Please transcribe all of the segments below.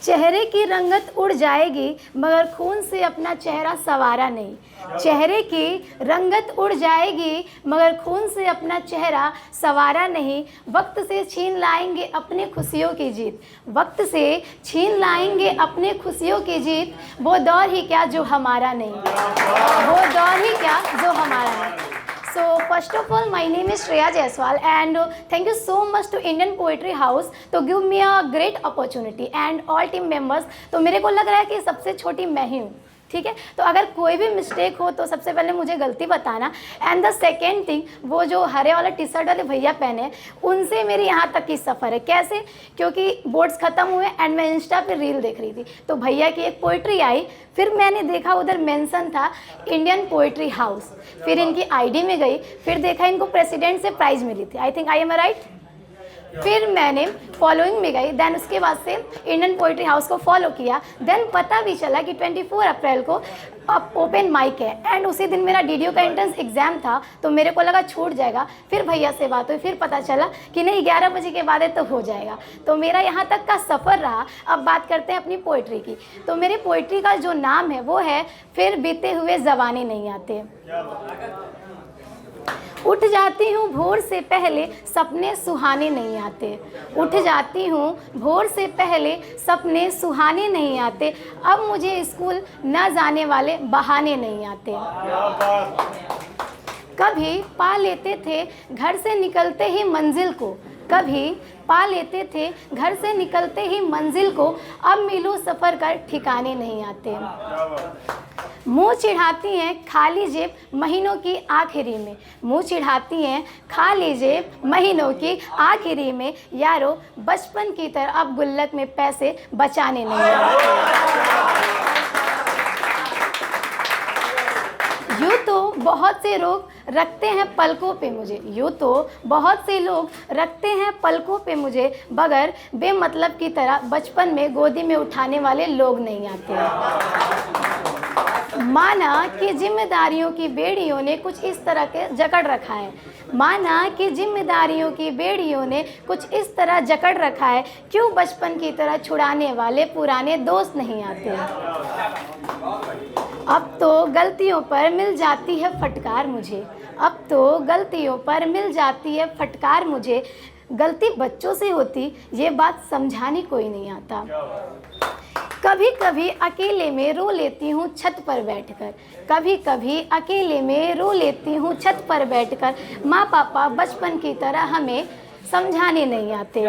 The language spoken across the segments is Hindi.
चेहरे की रंगत उड़ जाएगी मगर खून से अपना चेहरा संवारा नहीं। चेहरे की रंगत उड़ जाएगी मगर खून से अपना चेहरा संवारा नहीं। वक्त से छीन लाएंगे अपने खुशियों की जीत। वक्त से छीन लाएंगे अपने खुशियों की जीत। वो दौर ही क्या जो हमारा नहीं, वो दौर ही क्या जो हमारा नहीं। So first of all, my name is Shreya Jaiswal and thank you so much to Indian Poetry House to give me a great opportunity and all team members। तो मेरे को लग रहा है कि सबसे छोटी मैं ही हूँ, ठीक है। तो अगर कोई भी मिस्टेक हो तो सबसे पहले मुझे गलती बताना। एंड द सेकेंड थिंग, वो जो हरे वाला टी शर्ट वाले भैया पहने, उनसे मेरी यहाँ तक की सफ़र है। कैसे? क्योंकि बोर्ड्स ख़त्म हुए एंड मैं इंस्टा पे रील देख रही थी तो भैया की एक पोइट्री आई, फिर मैंने देखा उधर मेंशन था इंडियन पोइट्री हाउस, फिर इनकी आईडी में गई, फिर देखा इनको प्रेसिडेंट से प्राइज़ मिली थी। I think I am right. फिर मैंने फॉलोइंग में गई, देन उसके बाद से इंडियन पोइट्री हाउस को फॉलो किया। देन पता भी चला कि 24 अप्रैल को अब ओपन माइक है एंड उसी दिन मेरा डीडीओ का एंट्रेंस एग्ज़ाम था तो मेरे को लगा छूट जाएगा। फिर भैया से बात हुई, फिर पता चला कि नहीं 11 बजे के बाद है तो हो जाएगा। तो मेरा यहाँ तक का सफ़र रहा। अब बात करते हैं अपनी पोइट्री की। तो मेरी पोइट्री का जो नाम है वो है फिर बीते हुए ज़माने नहीं आते। उठ जाती हूँ भोर से पहले सपने सुहाने नहीं आते। उठ जाती हूँ भोर से पहले सपने सुहाने नहीं आते। अब मुझे स्कूल न जाने वाले बहाने नहीं आते। कभी पा लेते थे घर से निकलते ही मंजिल को, कभी पा लेते थे घर से निकलते ही मंजिल को। अब मिलो सफ़र कर ठिकाने नहीं आते। मुँह चिढ़ाती हैं खाली जेब महीनों की आखिरी में। मुँह चिढ़ाती हैं खाली जेब महीनों की आखिरी में। यारो बचपन की तरह अब गुल्लक में पैसे बचाने नहीं आते। यूँ तो बहुत से लोग रखते हैं पलकों पे मुझे, यूँ तो बहुत से लोग रखते हैं पलकों पे मुझे, बगैर बेमतलब की तरह बचपन में गोदी में उठाने वाले लोग नहीं आते। माना कि जिम्मेदारियों की बेड़ियों ने कुछ इस तरह के जकड़ रखा है। माना कि जिम्मेदारियों की बेड़ियों ने कुछ इस तरह जकड़ रखा है। क्यों बचपन की तरह छुड़ाने वाले पुराने दोस्त नहीं आते। अब तो गलतियों पर मिल जाती है फटकार मुझे। अब तो गलतियों पर मिल जाती है फटकार मुझे। गलती बच्चों से होती ये बात समझाने कोई नहीं आता। कभी कभी अकेले में रो लेती हूँ छत पर बैठकर। कभी कभी अकेले में रो लेती हूँ छत पर बैठकर। माँ पापा बचपन की तरह हमें समझाने नहीं आते।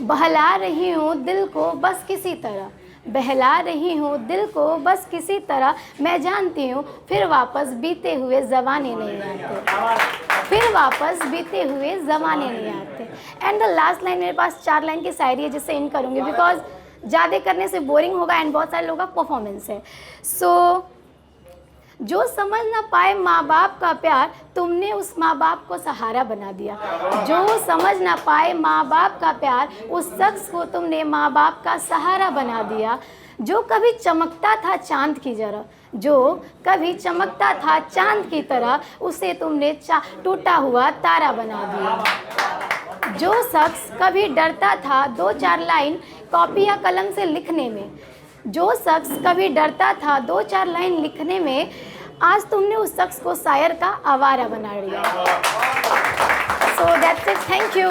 बहला रही हूँ दिल को बस किसी तरह, बहला रही हूँ दिल को बस किसी तरह। मैं जानती हूँ फिर वापस बीते हुए ज़माने नहीं आते। फिर वापस बीते हुए ज़माने नहीं आते। एंड द लास्ट लाइन, मेरे पास 4 लाइन की शायरी है जिससे एंड करूँगी बिकॉज ज़्यादा करने से बोरिंग होगा एंड बहुत सारे लोगों का परफॉर्मेंस है। सो जो समझ ना पाए माँ बाप का प्यार, तुमने उस माँ बाप को सहारा बना दिया। जो समझ ना पाए माँ बाप का प्यार, उस शख्स को तुमने माँ बाप का सहारा बना दिया। जो कभी चमकता था चांद की तरह, जो कभी चमकता था चांद की तरह, उसे तुमने टूटा हुआ तारा बना दिया। जो शख्स कभी डरता था 2-4 लाइन कॉपी या कलम से लिखने में, जो शख्स कभी डरता था 2-4 लाइन लिखने में, आज तुमने उस शख्स को शायर का आवारा बना दिया। So that's it, thank you.